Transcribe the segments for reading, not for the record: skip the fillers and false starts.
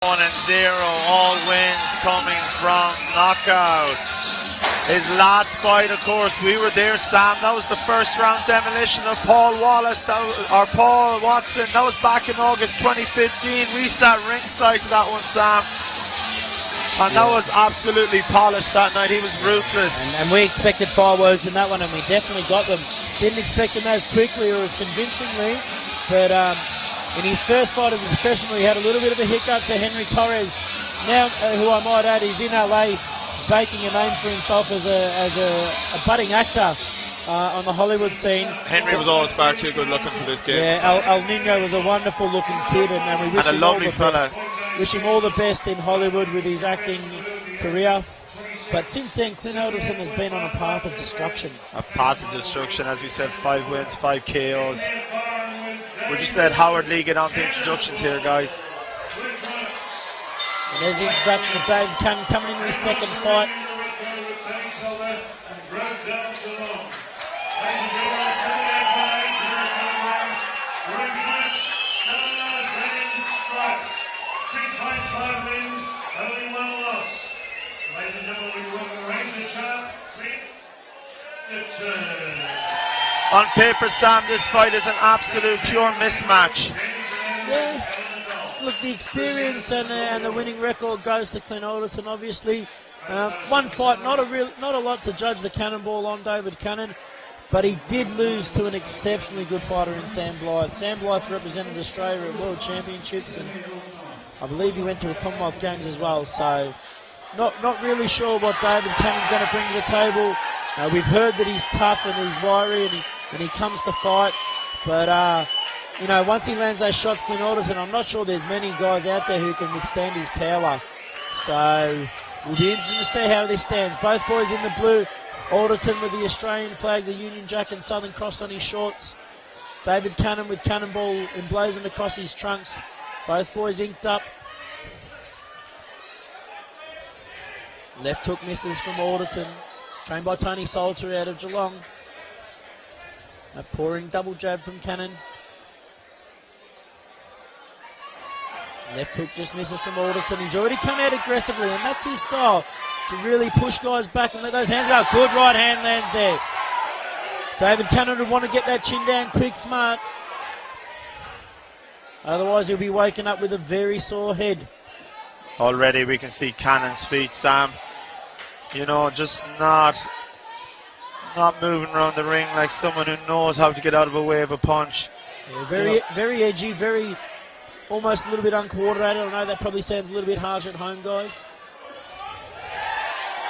1-0, all wins coming from knockout. His last fight, of course, we were there, Sam. That was the first round demolition of Paul Watson. That was back in August 2015. We sat ringside to that one, Sam. And that was absolutely polished that night. He was ruthless. And we expected fireworks in that one, and we definitely got them. Didn't expect them as quickly or as convincingly, but in his first fight as a professional, he had a little bit of a hiccup to Henry Torres. Now, who I might add, is in LA, making a name for himself as a budding actor on the Hollywood scene. Henry was always far too good looking for this game. Yeah, El Nino was a wonderful looking kid, and we wish him all the best. Wish him all the best in Hollywood with his acting career. But since then, Clint Alderton has been on a path of destruction. A path of destruction, as we said, 5 wins, 5 KOs. We'll just let Howard Lee get on the introductions here, guys. And there's the introduction of David Cannon coming into his second fight. On paper, Sam, this fight is an absolute pure mismatch. Yeah. Look, the experience and the winning record goes to Clint Alderton, obviously. One fight, not a lot to judge the cannonball on David Cannon, but he did lose to an exceptionally good fighter in Sam Blythe. Sam Blythe represented Australia at World Championships, and I believe he went to a Commonwealth Games as well. So, not really sure what David Cannon's going to bring to the table. We've heard that he's tough and he's wiry and he comes to fight, but once he lands those shots, Clint Alderton, I'm not sure there's many guys out there who can withstand his power. So we'll be interested to see how this stands. Both boys in the blue. Alderton with the Australian flag, the Union Jack and Southern Cross on his shorts. David Cannon with cannonball emblazoned across his trunks. Both boys inked up. Left hook misses from Alderton. Trained by Tony Salter out of Geelong. A pouring double jab from Cannon. Left hook just misses from Alderton. He's already come out aggressively, and that's his style, to really push guys back and let those hands go. Good right hand lands there. David Cannon would want to get that chin down quick, smart. Otherwise, he'll be waking up with a very sore head. Already we can see Cannon's feet, Sam. Just not moving around the ring like someone who knows how to get out of a way of a punch. Yeah, very edgy, very almost a little bit uncoordinated. I know that probably sounds a little bit harsh at home, guys.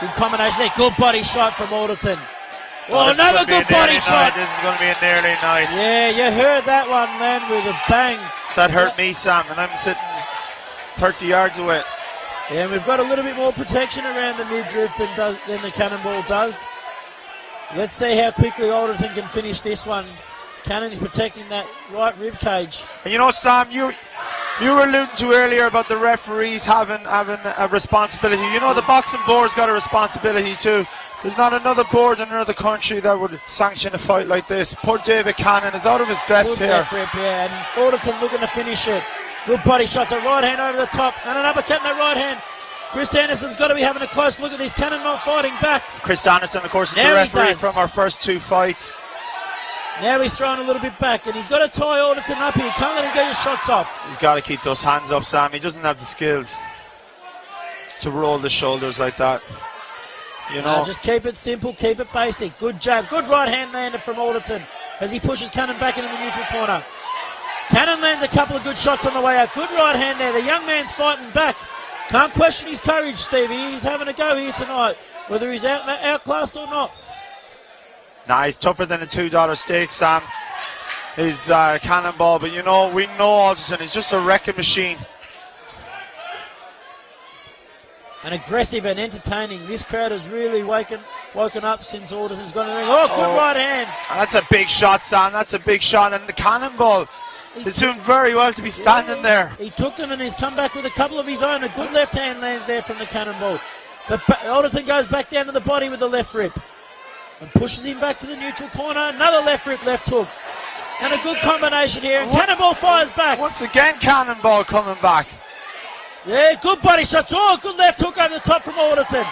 Good combination there. Good body shot from Alderton. Oh, another good body shot. This is going to be a nearly night. Yeah, you heard that one land with a bang. That hurt me, Sam, and I'm sitting 30 yards away. Yeah, and we've got a little bit more protection around the midriff than the cannonball does. Let's see how quickly Alderton can finish this one. Cannon is protecting that right rib cage. And Sam, you were alluding to earlier about the referees having a responsibility. The boxing board's got a responsibility too. There's not another board in another country that would sanction a fight like this. Poor David Cannon is out of his depth good here. Left rip, yeah, and Alderton looking to finish it. Good body shots, a right hand over the top, and an uppercut in that right hand. Chris Anderson's got to be having a close look at this. Cannon not fighting back. Chris Anderson, of course, is the referee from our first 2 fights. Now he's throwing a little bit back, and he's got to tie Alderton up here. Can't let him get his shots off. He's got to keep those hands up, Sam. He doesn't have the skills to roll the shoulders like that. Just keep it simple, keep it basic. Good jab, good right hand landed from Alderton as he pushes Cannon back into the neutral corner. Cannon lands a couple of good shots on the way out. Good right hand there. The young man's fighting back. Can't question his courage, Stevie. He's having a go here tonight, whether he's outclassed or not. Nah, he's tougher than a $2 stake, Sam. His cannonball, but we know Alderton. He's just a wrecking machine. And aggressive and entertaining. This crowd has really woken up since Alderton's gone in the ring. Oh, good right hand. That's a big shot, Sam. That's a big shot. And the cannonball is doing very well to be standing there. He took them and he's come back with a couple of his own. A good left hand lands there from the cannonball. But Alderton goes back down to the body with the left rip and pushes him back to the neutral corner. Another left rip, left hook. And a good combination here. And Cannonball fires back. Once again, Cannonball coming back. Yeah, good body shots. Oh, good left hook over the top from Alderton.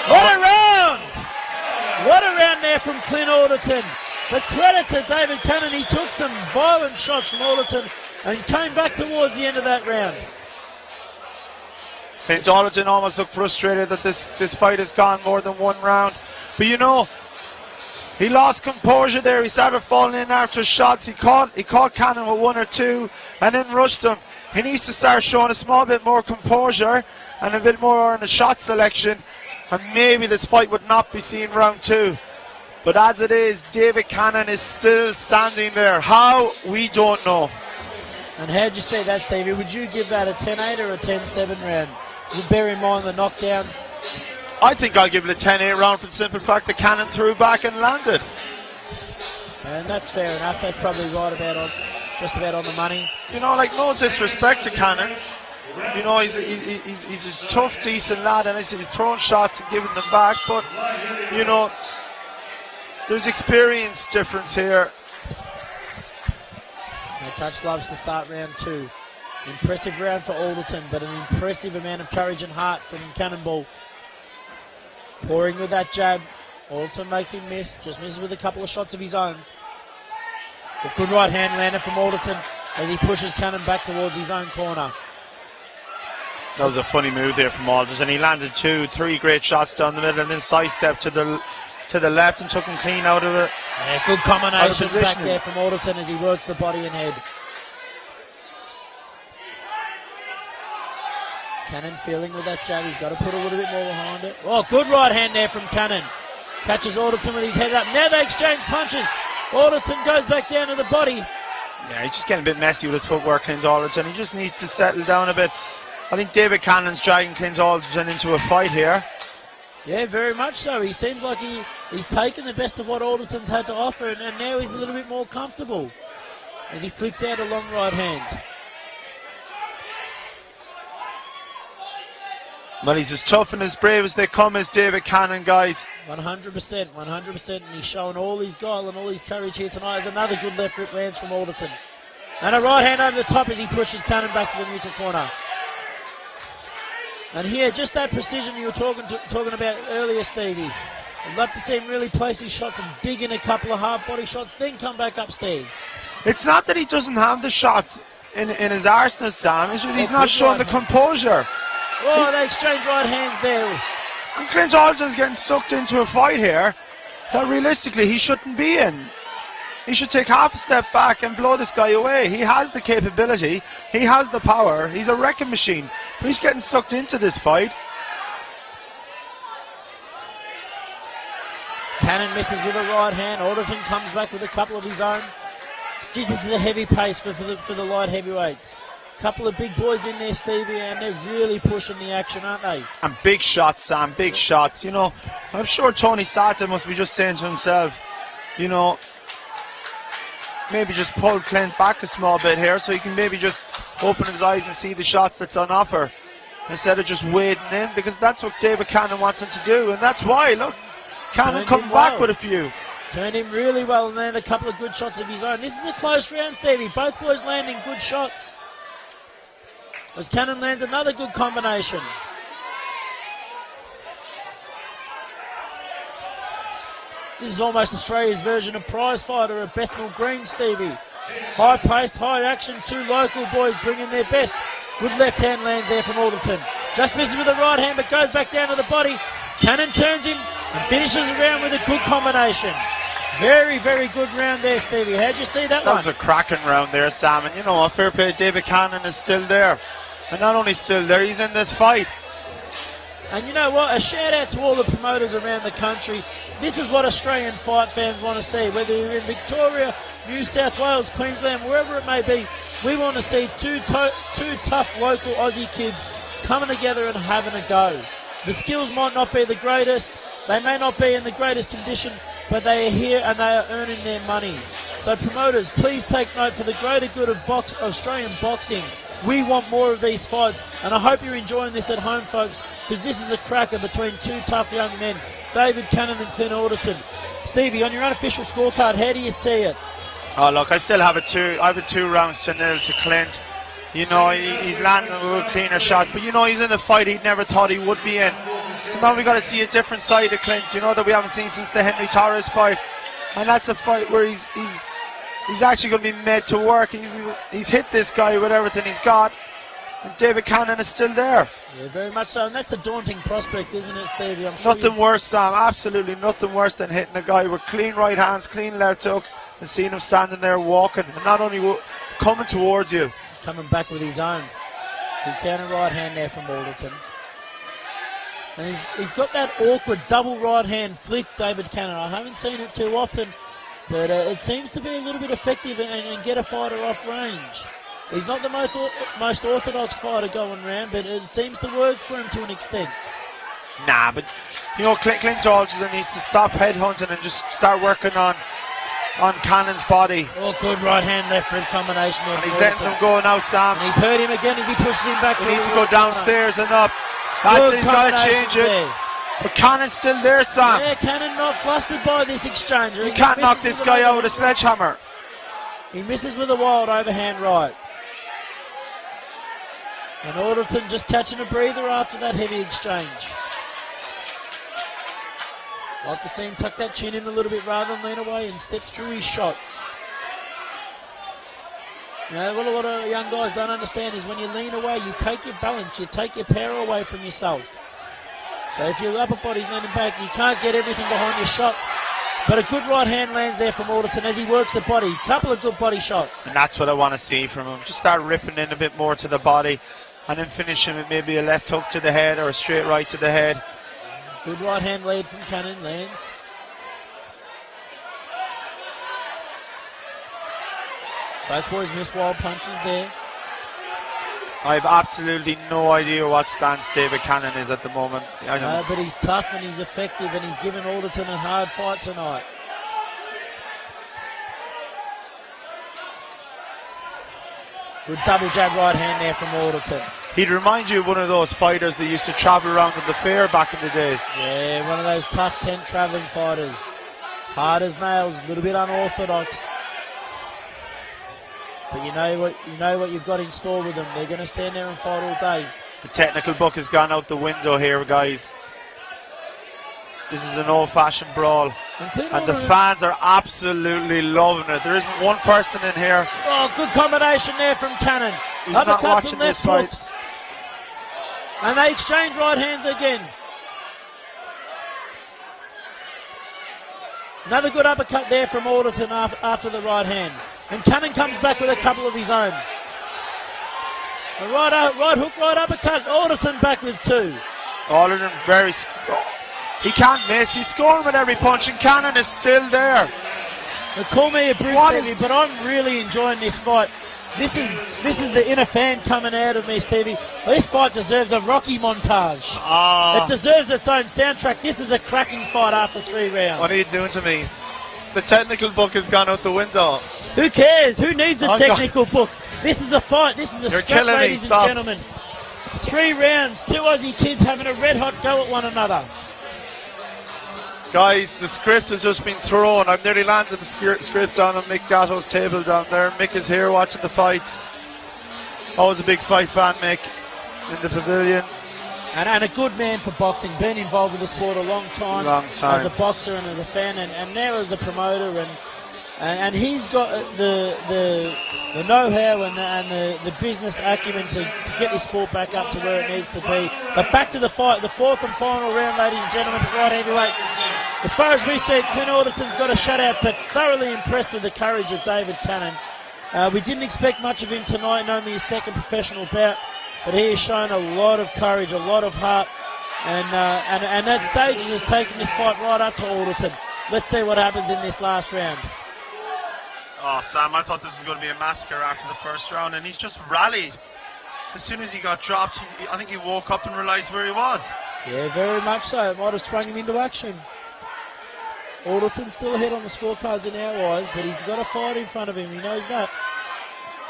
What a round! What a round there from Clint Alderton. But credit to David Cannon. He took some violent shots from Alderton and came back towards the end of that round. Clint Alderton almost looked frustrated that this fight has gone more than one round. But you know, he lost composure there. He started falling in after shots. He caught Cannon with one or two and then rushed him. He needs to start showing a small bit more composure and a bit more in the shot selection, and maybe this fight would not be seen round two. But as it is, David Cannon is still standing there. How? We don't know. And how'd you see that, Stevie? Would you give that a 10-8 or a 10-7 round? You bear in mind the knockdown. I think I'll give it a 10-8 round for the simple fact that Cannon threw back and landed. And that's fair enough. That's probably just about on the money. You know, like, no disrespect to Cannon. You know, he's a tough, decent lad, and I see throwing shots and giving them back. But, you know, there's experience difference here. They touch gloves to start round two. Impressive round for Alderton, but an impressive amount of courage and heart from Cannonball. Pouring with that jab. Alderton makes him miss, just misses with a couple of shots of his own. A good right hand landed from Alderton as he pushes Cannon back towards his own corner. That was a funny move there from Alderton. He landed 2-3 great shots down the middle and then sidestepped to the left and took him clean out of it. Yeah, good combination back there from Alderton as he works the body and head. Cannon feeling with that jab. He's got to put a little bit more behind it. Oh, good right hand there from Cannon. Catches Alderton with his head up. Now they exchange punches. Alderton goes back down to the body. Yeah, he's just getting a bit messy with his footwork, Clint Alderton. He just needs to settle down a bit. I think David Cannon's dragging Clint Alderton into a fight here. Yeah, very much so. He seems like he's taken the best of what Alderton's had to offer, and now he's a little bit more comfortable as he flicks out a long right hand. Well, he's as tough and as brave as they come as David Cannon, guys. 100%, and he's showing all his guile and all his courage here tonight as another good left rip lands from Alderton. And a right hand over the top as he pushes Cannon back to the neutral corner. And here, just that precision you were talking about earlier, Stevie. I'd love to see him really place his shots and dig in a couple of hard body shots, then come back upstairs. It's not that he doesn't have the shots in his arsenal, Sam. It's just he's not showing the composure. Oh, they exchange right hands there. And Clint Alderton's getting sucked into a fight here that realistically he shouldn't be in. He should take half a step back and blow this guy away. He has the capability. He has the power. He's a wrecking machine. But he's getting sucked into this fight. Cannon misses with a right hand. Alderton comes back with a couple of his own. Jeez, this is a heavy pace for the light heavyweights. Couple of big boys in there, Stevie, and they're really pushing the action, aren't they? And big shots, Sam, big shots. You know, I'm sure Tony Sata must be just saying to himself, you know, maybe just pull Clint back a small bit here so he can maybe just open his eyes and see the shots that's on offer instead of just wading in, because that's what David Cannon wants him to do, and that's why, look, Cannon come back with a few. Turned him really well and then a couple of good shots of his own. This is a close round, Stevie. Both boys landing good shots. As Cannon lands another good combination. This is almost Australia's version of prize fighter at Bethnal Green, Stevie. High pace, high action, two local boys bringing their best. Good left hand lands there from Alderton. Just misses with the right hand but goes back down to the body. Cannon turns him and finishes the round with a good combination. Very, very good round there, Stevie. How'd you see that one? That was a cracking round there, Sam. And you know, a fair play, David Cannon is still there. And not only still there, he's in this fight. And you know what? A shout out to all the promoters around the country. This is what Australian fight fans want to see. Whether you're in Victoria, New South Wales, Queensland, wherever it may be, we want to see two tough local Aussie kids coming together and having a go. The skills might not be the greatest. They may not be in the greatest condition, but they are here and they are earning their money. So promoters, please take note for the greater good of Australian boxing. We want more of these fights, and I hope you're enjoying this at home, folks, because this is a cracker between two tough young men, David Cannon and Clint Alderton. Stevie, on your unofficial scorecard, how do you see it? Oh, look, I still have it 2 rounds to 0 to Clint. You know, he's landing with cleaner shots, but you know, he's in a fight he never thought he would be in. So now we got to see a different side of Clint, you know, that we haven't seen since the Henry Torres fight. And that's a fight where he's actually going to be made to work. He's hit this guy with everything he's got, and David Cannon is still there. Yeah, very much so, and that's a daunting prospect, isn't it, Stevie? I'm sure nothing worse, Sam, absolutely nothing worse than hitting a guy with clean right hands, clean left hooks, and seeing him standing there walking, and not only coming towards you. Coming back with his own. He counter right hand there from Alderton. And he's got that awkward double right hand flick, David Cannon. I haven't seen it too often, but it seems to be a little bit effective and get a fighter off range. He's not the most orthodox fighter going round, but it seems to work for him to an extent. Nah, but you know, Clint Alderton needs to stop headhunting and just start working on Cannon's body. Oh, good right hand left rib combination there. And he's letting him go now, Sam. And he's hurt him again as he pushes him back. He needs to go downstairs and up. That's it, he's got to change it. There. But Cannon's still there, Sam. Yeah, Cannon not flustered by this exchange. You can't knock this guy out with a sledgehammer. He misses with a wild overhand right. And Alderton just catching a breather after that heavy exchange. Like to see him tuck that chin in a little bit rather than lean away and step through his shots. You know, what a lot of young guys don't understand is when you lean away, you take your balance, you take your power away from yourself. So if your upper body's leaning back, you can't get everything behind your shots. But a good right hand lands there from Alderton as he works the body. Couple of good body shots. And that's what I want to see from him. Just start ripping in a bit more to the body and then finish him with maybe a left hook to the head or a straight right to the head. Good right hand lead from Cannon, lands. Both boys miss wild punches there. I have absolutely no idea what stance David Cannon is at the moment. But he's tough and he's effective and he's given Alderton a hard fight tonight. Good double jab right hand there from Alderton. He'd remind you of one of those fighters that used to travel around at the fair back in the days. Yeah, one of those tough tent travelling fighters. Hard as nails, a little bit unorthodox. But you know what you've got in store with them. They're going to stand there and fight all day. The technical book has gone out the window here, guys. This is an old-fashioned brawl. And the fans are absolutely loving it. There isn't one person in here. Oh, good combination there from Cannon. Who's not watching this fight. Hooks. And they exchange right hands again. Another good uppercut there from Alderton after the right hand. And Cannon comes back with a couple of his own. A right hook, right uppercut. Alderton back with two. Alderton very... He can't miss. He's scoring with every punch, and Cannon is still there. Now call me a Bruce, Stevie, but I'm really enjoying this fight. This is the inner fan coming out of me, Stevie. This fight deserves a Rocky montage. It deserves its own soundtrack. This is a cracking fight after 3 rounds. What are you doing to me? The technical book has gone out the window. Who cares? Who needs the technical book? This is a fight. This is a scrap, ladies and gentlemen. 3 rounds. 2 Aussie kids having a red-hot go at one another. Guys, the script has just been thrown. I've nearly landed the script down on Mick Gatto's table down there. Mick is here watching the fights. Always a big fight fan, Mick, in the pavilion. And a good man for boxing. Been involved with the sport a long time. As a boxer and as a fan and now as a promoter. And he's got the know-how and the business acumen to get this sport back up to where it needs to be. But back to the fight, the 4th and final round, ladies and gentlemen, right heavyweight. As far as we see it, Clint Alderton's got a shutout, but thoroughly impressed with the courage of David Cannon. We didn't expect much of him tonight, and only his 2nd professional bout, but he has shown a lot of courage, a lot of heart, and that stage has taken this fight right up to Alderton. Let's see what happens in this last round. Oh, Sam, I thought this was going to be a massacre after the first round, and he's just rallied. As soon as he got dropped, I think he woke up and realised where he was. Yeah, very much so. It might have sprung him into action. Alderton's still ahead on the scorecards in our eyes, but he's got a fight in front of him. He knows that.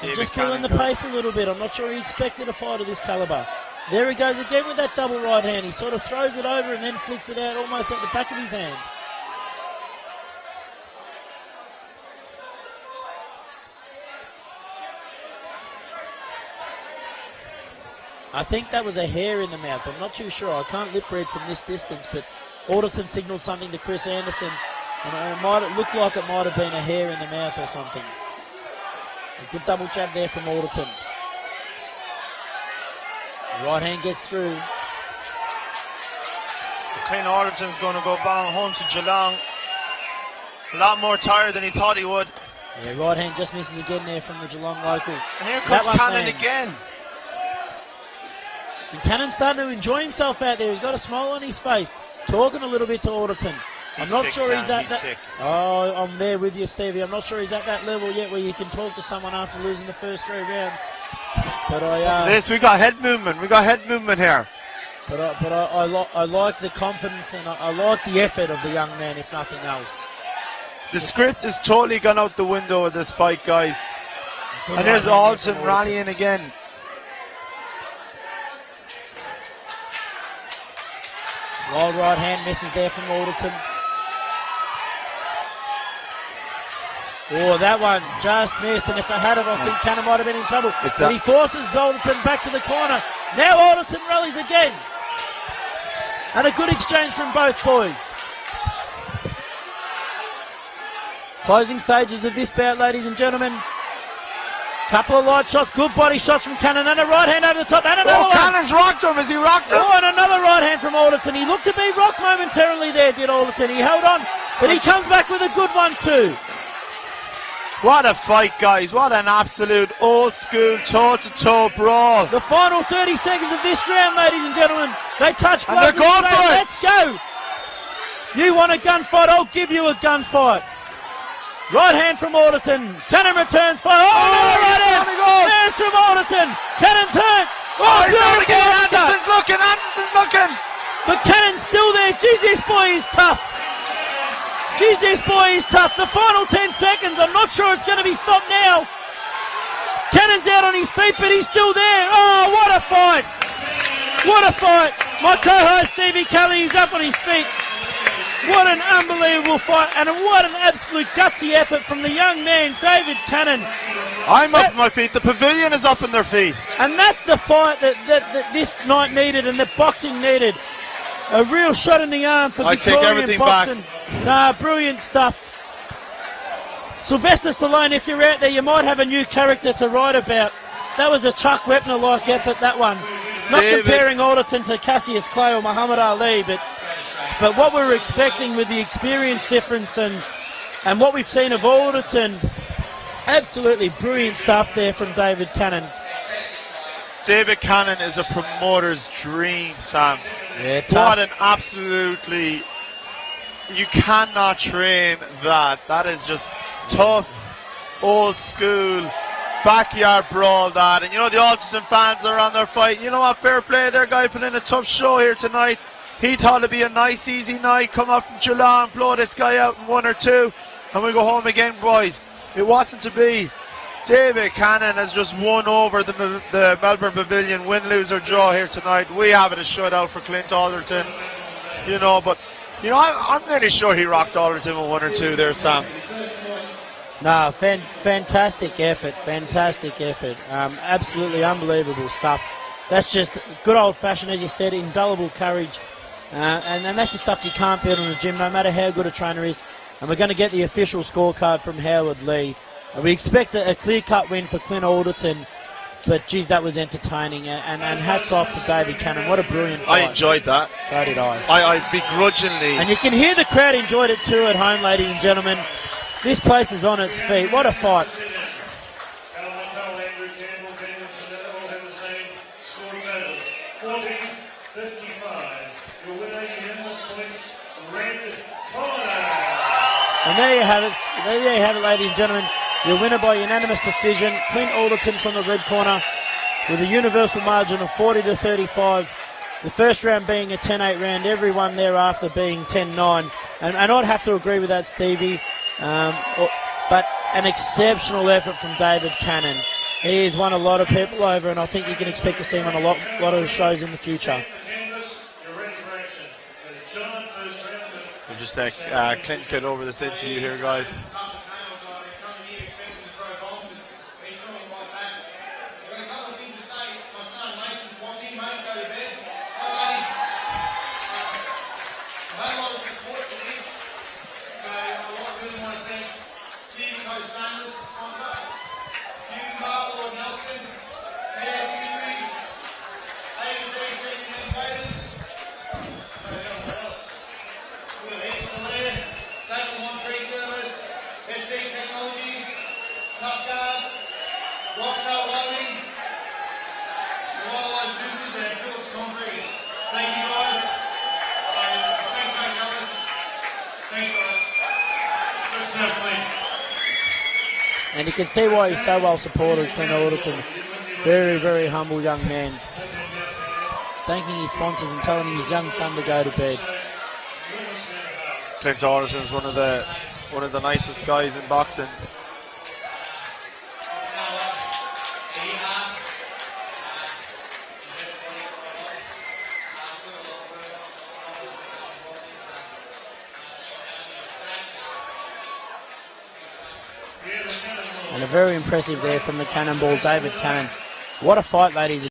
He's just feeling the pace a little bit. I'm not sure he expected a fight of this calibre. There he goes again with that double right hand. He sort of throws it over and then flicks it out almost at the back of his hand. I think that was a hair in the mouth. I'm not too sure. I can't lip read from this distance, but Alderton signalled something to Chris Anderson, and it looked like it might have been a hair in the mouth or something. A good double jab there from Alderton. Right hand gets through. Clint Alderton's going to go bound home to Geelong. A lot more tired than he thought he would. Yeah, right hand just misses again there from the Geelong local. And here comes Cannon again. And Cannon's starting to enjoy himself out there. He's got a smile on his face, talking a little bit to Alderton. I'm not sure he's at that. Sick. Oh, I'm there with you, Stevie. I'm not sure he's at that level yet where you can talk to someone after losing the first 3 rounds. But we got head movement. We got head movement here. But I like the confidence and I like the effort of the young man, if nothing else. The script is totally gone out the window of this fight, guys. Good and there's right Alderton rallying again. Wild right hand misses there from Alderton. Oh, that one just missed, and if I had it, I think Cannon might have been in trouble. But he forces Alderton back to the corner. Now Alderton rallies again. And a good exchange from both boys. Closing stages of this bout, ladies and gentlemen. Couple of light shots, good body shots from Cannon, and a right hand over the top, and another one. Cannon's rocked him. Has he rocked him? Oh, and another right hand from Alderton. He looked to be rocked momentarily there, did Alderton. He held on, but he comes back with a good one too. What a fight, guys. What an absolute old-school toe-to-toe brawl. The final 30 seconds of this round, ladies and gentlemen. They touch gloves. And they're going for it. Let's go. You want a gunfight? I'll give you a gunfight. Right hand from Alderton. Cannon returns fire. Oh, no, right hand. There's from Alderton. Cannon turn. Oh, he's down again. Anderson's looking. But Cannon's still there. Jeez, this boy is tough. The final 10 seconds. I'm not sure it's going to be stopped now. Cannon's out on his feet, but he's still there. Oh, what a fight. My co-host, Stevie Kelly, is up on his feet. What an unbelievable fight, and what an absolute gutsy effort from the young man, David Cannon. I'm up on my feet. The pavilion is up on their feet. And that's the fight that this night needed and that boxing needed. A real shot in the arm for Victorian take everything boxing. Back. Brilliant stuff. Sylvester Stallone, if you're out there, you might have a new character to write about. That was a Chuck Wepner-like effort, that one. Not David. Comparing Alderton to Cassius Clay or Muhammad Ali, but what we were expecting with the experience difference and what we've seen of Alderton, absolutely brilliant stuff there from David Cannon. David Cannon is a promoter's dream, Sam. Yeah, tough. What an absolutely... You cannot train that. That is just tough, old school, backyard brawl that. And you know the Alderton fans are on their fight. You know what, fair play, their guy put in a tough show here tonight. He thought it'd be a nice, easy night, come up from Geelong, blow this guy out in 1 or 2, and we go home again, boys. It wasn't to be. David Cannon has just won over the Melbourne Pavilion, win, lose or draw here tonight. We have it a shutout for Clint Alderton, but I'm nearly sure he rocked Alderton with 1 or 2 there, Sam. No, fantastic effort. Absolutely unbelievable stuff. That's just good old-fashioned, as you said, indelible courage. And that's the stuff you can't build in the gym, no matter how good a trainer is. And we're going to get the official scorecard from Howard Lee. And we expect a clear-cut win for Clint Alderton. But, geez, that was entertaining. And hats off to David Cannon. What a brilliant fight. I enjoyed that. So did I. I begrudgingly... And you can hear the crowd enjoyed it too at home, ladies and gentlemen. This place is on its feet. What a fight. And there you have it, ladies and gentlemen. Your winner by unanimous decision, Clint Alderton from the red corner, with a universal margin of 40-35. The first round being a 10-8 round, everyone thereafter being 10-9. And I'd have to agree with that, Stevie. But an exceptional effort from David Cannon. He has won a lot of people over, and I think you can expect to see him on a lot of shows in the future. We'll just let Clint get over this interview here, guys. And you can see why he's so well supported, Clint Alderton. Very, very humble young man. Thanking his sponsors and telling his young son to go to bed. Clint Alderton's one of the nicest guys in boxing. And a very impressive there from the Cannonball, David Cannon. What a fight, ladies and